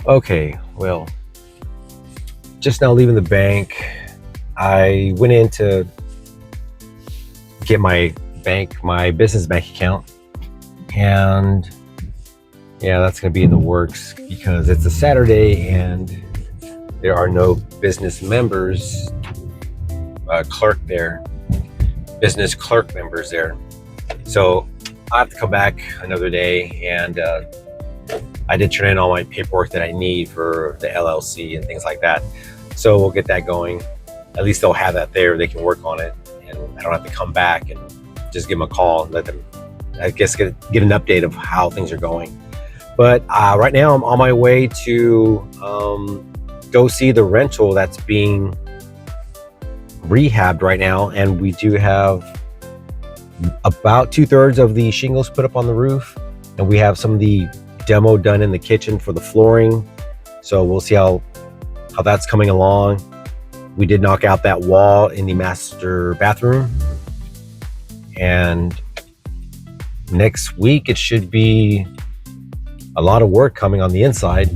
Okay, well, just now leaving the bank, I went in to get my business bank account, and yeah, that's gonna be in the works because it's a Saturday and there are no business members, business clerk members there. So I have to come back another day, and I did turn in all my paperwork that I need for the LLC and things like that. So we'll get that going. At least they'll have that there. They can work on it, and I don't have to come back and just give them a call and let them, I guess, get an update of how things are going. But right now I'm on my way to go see the rental that's being rehabbed right now, and we do have about 2/3 of the shingles put up on the roof, and we have some of the demo done in the kitchen for the flooring. So we'll see how that's coming along. We did knock out that wall in the master bathroom, and next week it should be a lot of work coming on the inside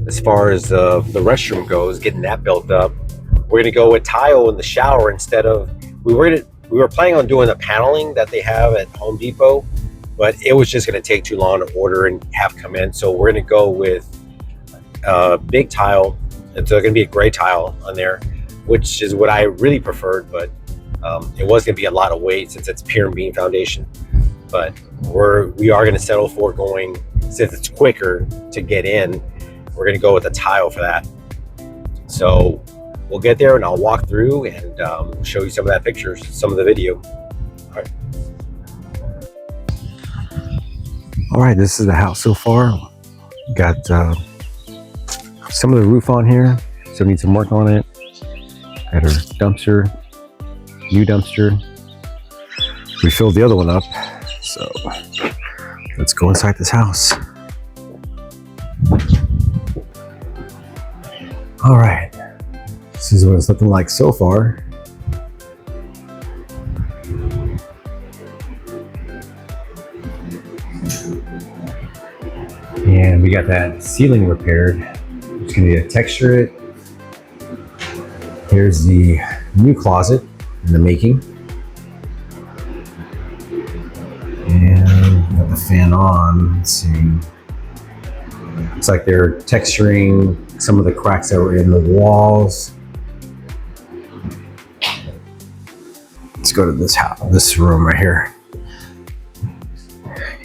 as far as the restroom goes, getting that built up. We're gonna go with tile in the shower instead of, we were planning on doing the paneling that they have at Home Depot, but it was just going to take too long to order and have come in. So we're going to go with big tile. It's going to be a gray tile on there, which is what I really preferred, but it was going to be a lot of weight since it's pier and beam foundation. But we are going to settle for going, since it's quicker to get in, we're going to go with a tile for that. So we'll get there and I'll walk through and show you some of that pictures, some of the video. All right, this is the house so far. Got some of the roof on here, so need some work on it. Got our dumpster, new dumpster. We filled the other one up, so let's go inside this house. All right, this is what it's looking like so far. And we got that ceiling repaired. Just gonna need to texture it. Here's the new closet in the making. And got the fan on. Let's see. Looks like they're texturing some of the cracks that were in the walls. Let's go to this room right here.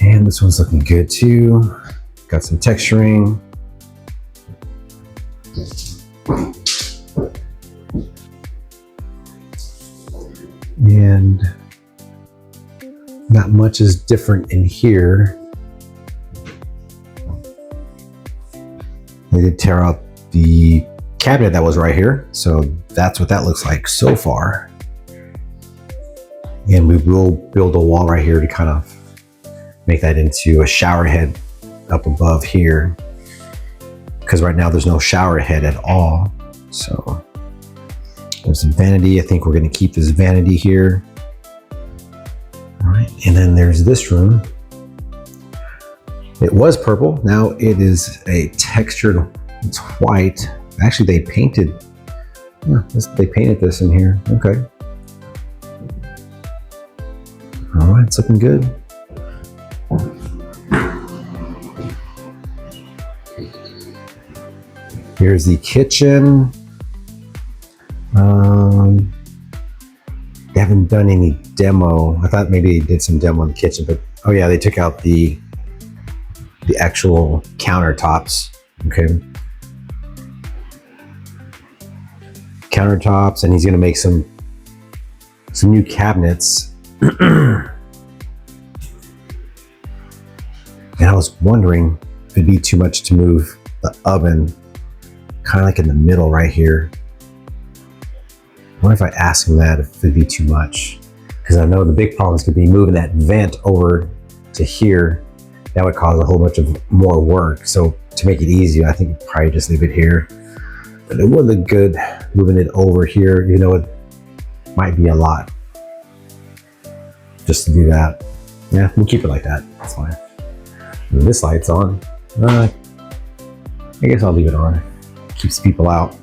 And this one's looking good too. Got some texturing. And not much is different in here. They did tear out the cabinet that was right here. So that's what that looks like so far. And we will build a wall right here to kind of make that into a shower head up above here, because right now there's no shower head at all. So there's a vanity. I think we're going to keep this vanity here. All right, and then there's this room. It was purple, now it is a textured, it's white. Actually, they painted this in here. Okay. All right, it's looking good. Here's the kitchen. They haven't done any demo. I thought maybe they did some demo in the kitchen, but oh yeah, they took out the actual countertops. Okay. Countertops, and he's gonna make some new cabinets. And I was wondering if it'd be too much to move the oven kind of like in the middle right here. I wonder if I ask him that, if it'd be too much. Because I know the big problem is going to be moving that vent over to here. That would cause a whole bunch of more work. So to make it easy, I think you'd probably just leave it here. But it would look good moving it over here. You know, it might be a lot just to do that. Yeah, we'll keep it like that. That's fine. And this light's on. I guess I'll leave it on. Keeps people out.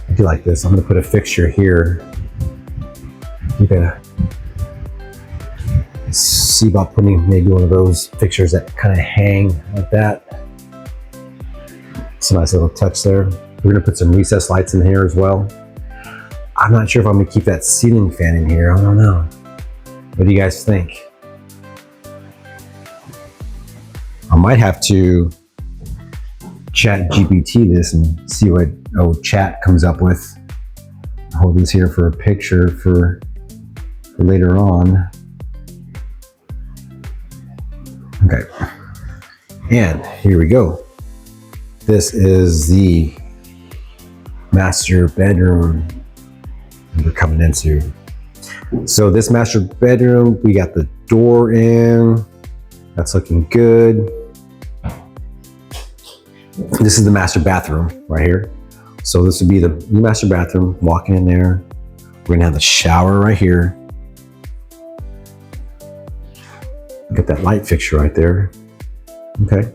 I do like this. I'm gonna put a fixture here. You gotta see about putting maybe one of those fixtures that kind of hang like that. It's a nice little touch there. We're gonna put some recessed lights in here as well. I'm not sure if I'm gonna keep that ceiling fan in here. I don't know. What do you guys think? I might have to chat GPT this and see what chat comes up with. Hold this here for a picture for later on. Okay, and here we go. This is the master bedroom we're coming into. So this master bedroom, we got the door in. That's looking good. This is the master bathroom right here. So this would be the new master bathroom. Walking in there, we're gonna have the shower right here. Get that light fixture right there. Okay.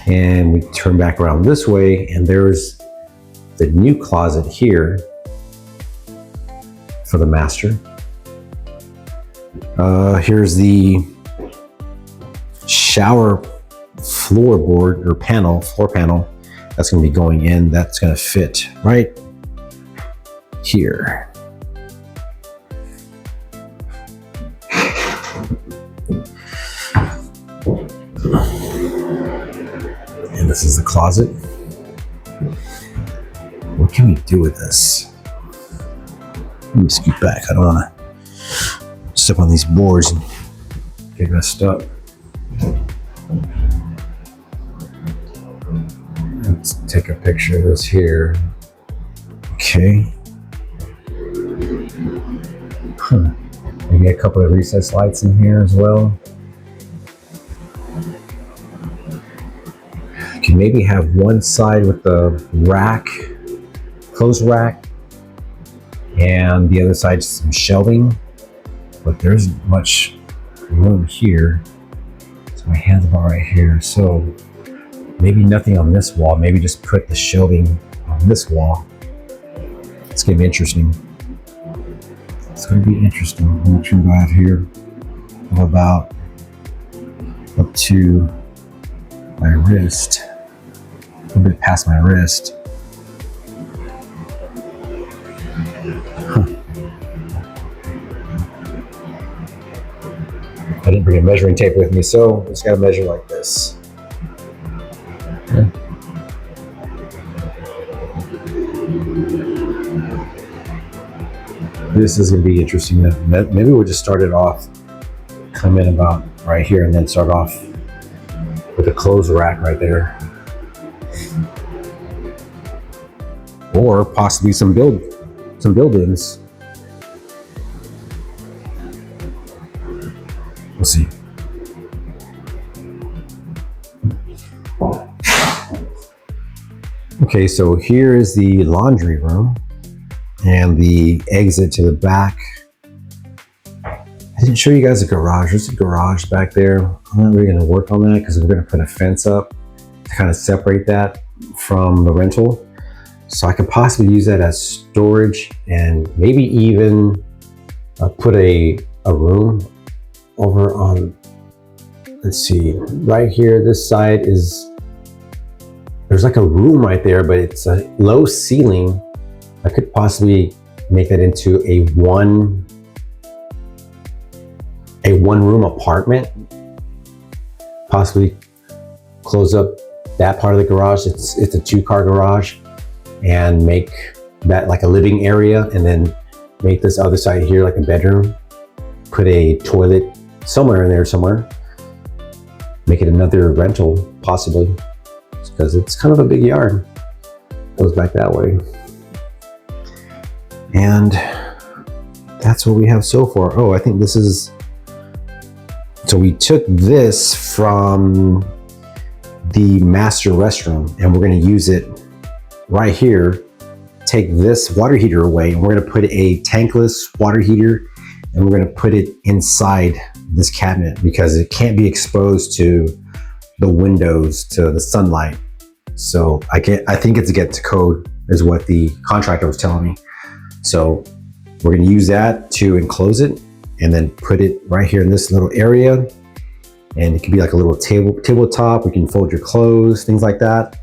And we turn back around this way, and there's the new closet here for the master. Here's the shower floorboard or floor panel. That's going to be going in. That's going to fit right here. And this is the closet. What can we do with this? Let me scoot back. I don't want to step on these boards and get messed up. Let's take a picture of this here. Okay. Maybe a couple of recessed lights in here as well. You can maybe have one side with the rack, clothes rack, and the other side some shelving. But there isn't much room here. So my hand's about right here. So maybe nothing on this wall. Maybe just put the shelving on this wall. It's gonna be interesting. It's gonna be interesting. How much room do I have here? Of about up to my wrist. A little bit past my wrist. I didn't bring a measuring tape with me, so I just gotta measure like this. Okay. This is gonna be interesting. Maybe we'll just start it off, come in about right here, and then start off with a clothes rack right there. Or possibly some build-ins. We'll see. Okay, so here is the laundry room and the exit to the back. I didn't show you guys the garage. There's a garage back there. I'm not really gonna work on that because we're gonna put a fence up to kind of separate that from the rental. So I could possibly use that as storage and maybe even put a room over on, let's see, right here, this side is, there's like a room right there, but it's a low ceiling. I could possibly make that into a one room apartment. Possibly close up that part of the garage. It's a 2-car garage, and make that like a living area, and then make this other side here like a bedroom. Put a toilet somewhere in there somewhere. Make it another rental, possibly, because it's kind of a big yard. Goes back that way. And that's what we have so far. Oh, I think this is, so we took this from the master restroom, and we're going to use it right here. Take this water heater away, and we're going to put a tankless water heater, and we're going to put it inside this cabinet because it can't be exposed to the windows to the sunlight. So I think it's get to code is what the contractor was telling me. So we're going to use that to enclose it and then put it right here in this little area. And it can be like a little tabletop. We can fold your clothes, things like that.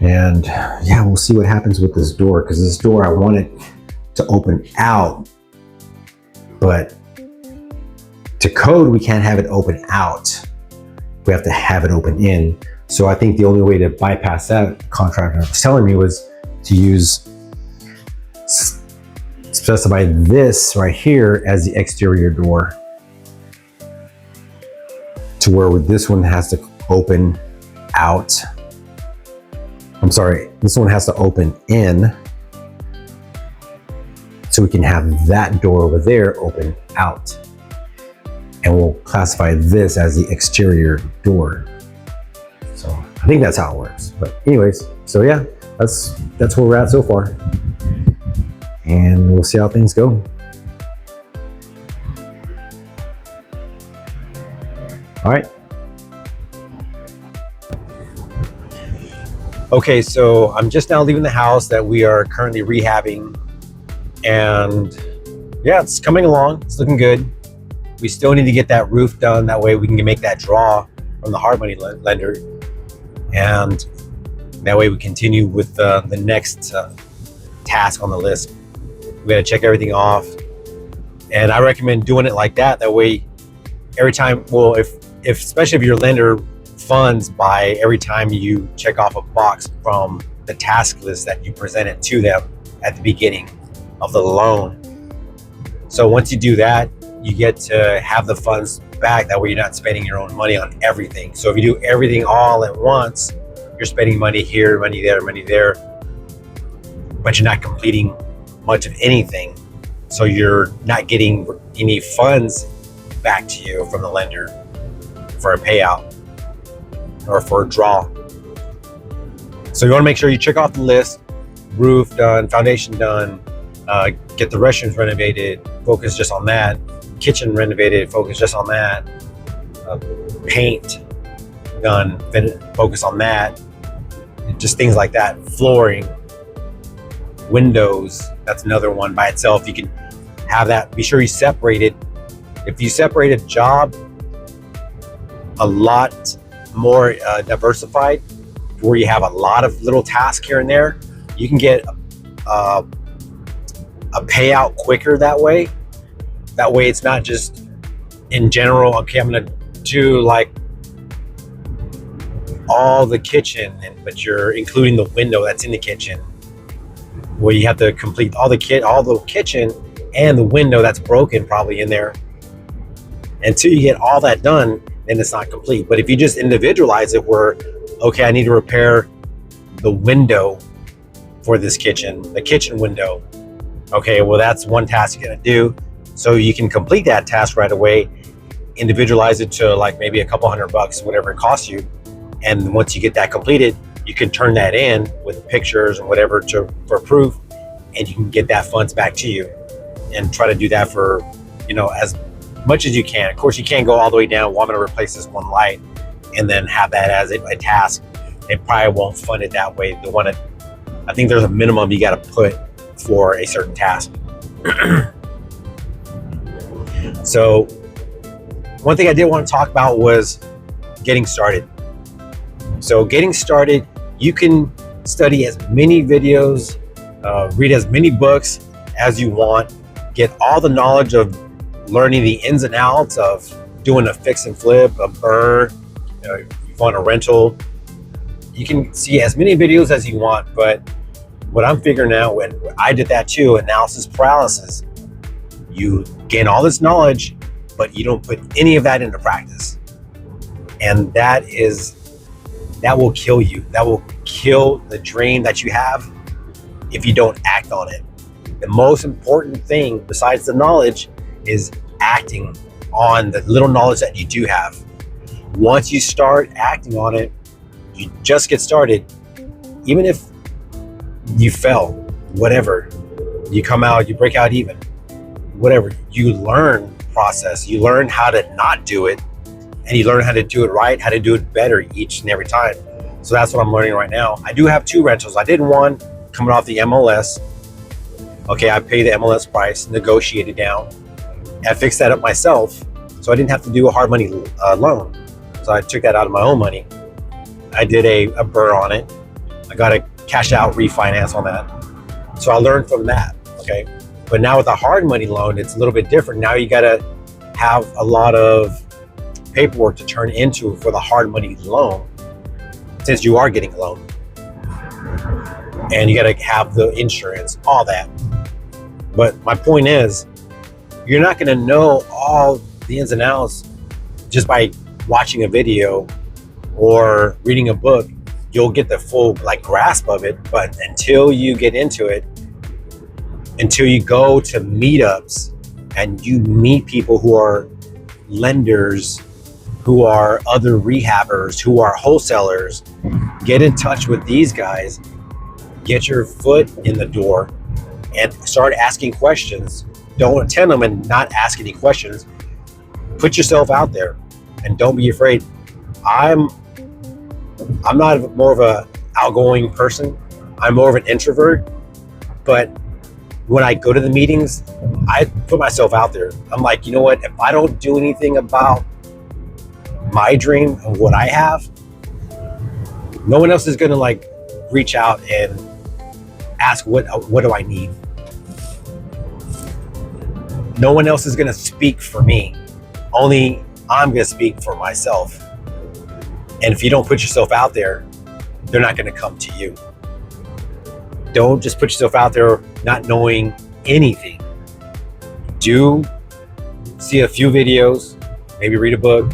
And yeah, we'll see what happens with this door, because this door, I want it to open out, but to code, we can't have it open out. We have to have it open in. So I think the only way to bypass that, contractor was telling me, was to specify this right here as the exterior door, to where this one has to open out. I'm sorry, this one has to open in, so we can have that door over there open out. And we'll classify this as the exterior door. So I think that's how it works. But anyways, so yeah, that's where we're at so far. And we'll see how things go. All right. Okay, so I'm just now leaving the house that we are currently rehabbing, and yeah, it's coming along. It's looking good. We still need to get that roof done. That way we can make that draw from the hard money lender, and that way we continue with the next task on the list. We got to check everything off, and I recommend doing it like that. That way, every time, well, if especially if your lender funds by every time you check off a box from the task list that you presented to them at the beginning of the loan. So once you do that, you get to have the funds back. That way you're not spending your own money on everything. So if you do everything all at once, you're spending money here, money there, but you're not completing much of anything. So you're not getting any funds back to you from the lender for a payout or for a draw. So you want to make sure you check off the list: roof done, foundation done, get the restrooms renovated, focus just on that, kitchen renovated, focus just on that, paint done, focus on that, just things like that. Flooring, windows, that's another one by itself. You can have that, be sure you separate it. If you separate a job a lot more diversified, where you have a lot of little tasks here and there, you can get a payout quicker that way. That way it's not just in general, okay, I'm gonna do like all the kitchen, but you're including the window that's in the kitchen, where you have to complete all the kitchen and the window that's broken probably in there. Until you get all that done, then it's not complete. But if you just individualize it, where, okay, I need to repair the window for this kitchen, the kitchen window. Okay, well, that's one task you're gonna do. So you can complete that task right away, individualize it to like maybe a couple $100, whatever it costs you. And once you get that completed, you can turn that in with pictures and whatever for proof, and you can get that funds back to you, and try to do that for, as much as you can. Of course, you can't go all the way down, well, I'm going to replace this one light and then have that as a task. They probably won't fund it that way. They want to, I think there's a minimum you got to put for a certain task. So one thing I did want to talk about was getting started. So getting started, you can study as many videos, read as many books as you want, get all the knowledge of learning the ins and outs of doing a fix and flip, a burr, if you want a rental. You can see as many videos as you want, but what I'm figuring out, when I did that too, analysis paralysis, you gain all this knowledge, but you don't put any of that into practice. And that will kill you. That will kill the dream that you have if you don't act on it. The most important thing besides the knowledge is acting on the little knowledge that you do have. Once you start acting on it, you just get started. Even if you fail, whatever, you come out, you break out even, whatever, you learn process, you learn how to not do it, and you learn how to do it right, how to do it better each and every time. So that's what I'm learning right now. I do have 2 rentals. I did one coming off the MLS. Okay, I paid the MLS price, negotiated down, and fixed that up myself. So I didn't have to do a hard money loan. So I took that out of my own money. I did a burr on it. I got a cash out refinance on that. So I learned from that, okay? But now with a hard money loan, it's a little bit different. Now you gotta have a lot of paperwork to turn into for the hard money loan, since you are getting a loan. And you gotta have the insurance, all that. But my point is, you're not gonna know all the ins and outs just by watching a video or reading a book. You'll get the full grasp of it, but until you get into it, until you go to meetups and you meet people who are lenders, who are other rehabbers, who are wholesalers, get in touch with these guys, get your foot in the door and start asking questions. Don't attend them and not ask any questions. Put yourself out there and don't be afraid. I'm not more of a outgoing person. I'm more of an introvert, but when I go to the meetings, I put myself out there. I'm like, you know what? If I don't do anything about my dream and what I have, no one else is gonna reach out and ask what do I need. No one else is gonna speak for me. Only I'm gonna speak for myself. And if you don't put yourself out there, they're not gonna come to you. Don't just put yourself out there not knowing anything. Do see a few videos, maybe read a book,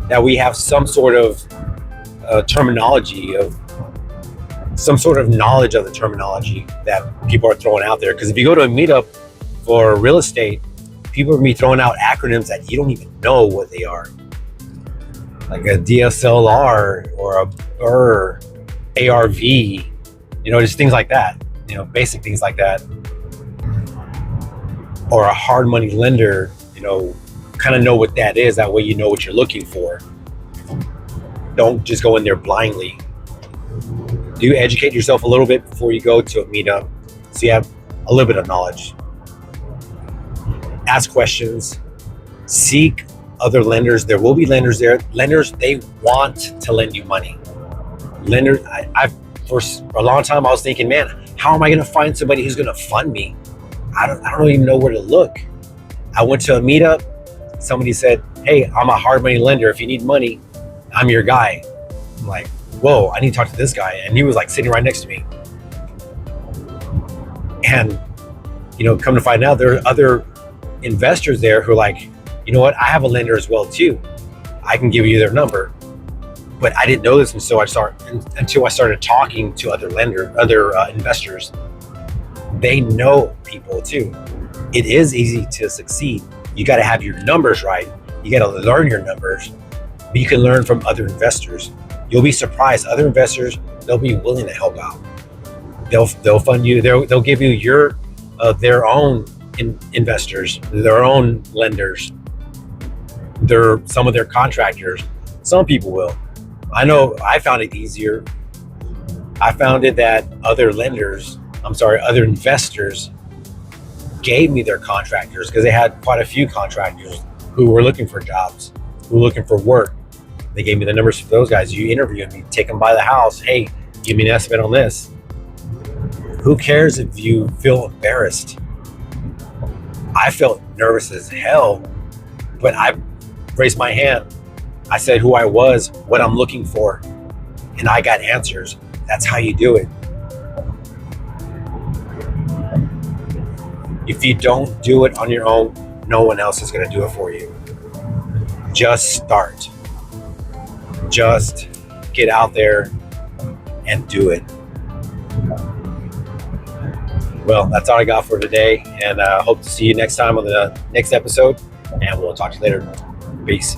that we have some sort of terminology, of some sort of knowledge of the terminology that people are throwing out there. Because if you go to a meetup for real estate, people are gonna be throwing out acronyms that you don't even know what they are. Like a DSLR or a BRR, ARV, just things like that, basic things like that. Or a hard money lender, kind of know what that is. That way you know what you're looking for. Don't just go in there blindly. Do educate yourself a little bit before you go to a meetup so you have a little bit of knowledge. Ask questions. Seek other lenders. There will be lenders there. Lenders, they want to lend you money. Lenders, for a long time I was thinking, man, how am I going to find somebody who's going to fund me? I don't even know where to look. I went to a meetup. Somebody said, hey, I'm a hard money lender. If you need money, I'm your guy. I'm like, whoa, I need to talk to this guy. And he was sitting right next to me. And, come to find out, there are other investors there who are like, you know what? I have a lender as well too. I can give you their number. But I didn't know this until I started talking to other investors. They know people too. It is easy to succeed. You got to have your numbers right. You got to learn your numbers. But you can learn from other investors. You'll be surprised. Other investors, they'll be willing to help out. They'll fund you. They'll give you their own investors, their own lenders, some of their contractors. Some people will. I know I found it easier. I found it that other investors gave me their contractors, because they had quite a few contractors who were looking for jobs, who were looking for work. They gave me the numbers for those guys. You interview them, you take them by the house. Hey, give me an estimate on this. Who cares if you feel embarrassed? I felt nervous as hell, but I raised my hand. I said who I was, what I'm looking for, and I got answers. That's how you do it. If you don't do it on your own, no one else is going to do it for you. Just start. Just get out there and do it. Well, that's all I got for today, and I hope to see you next time on the next episode, and we'll talk to you later. Peace.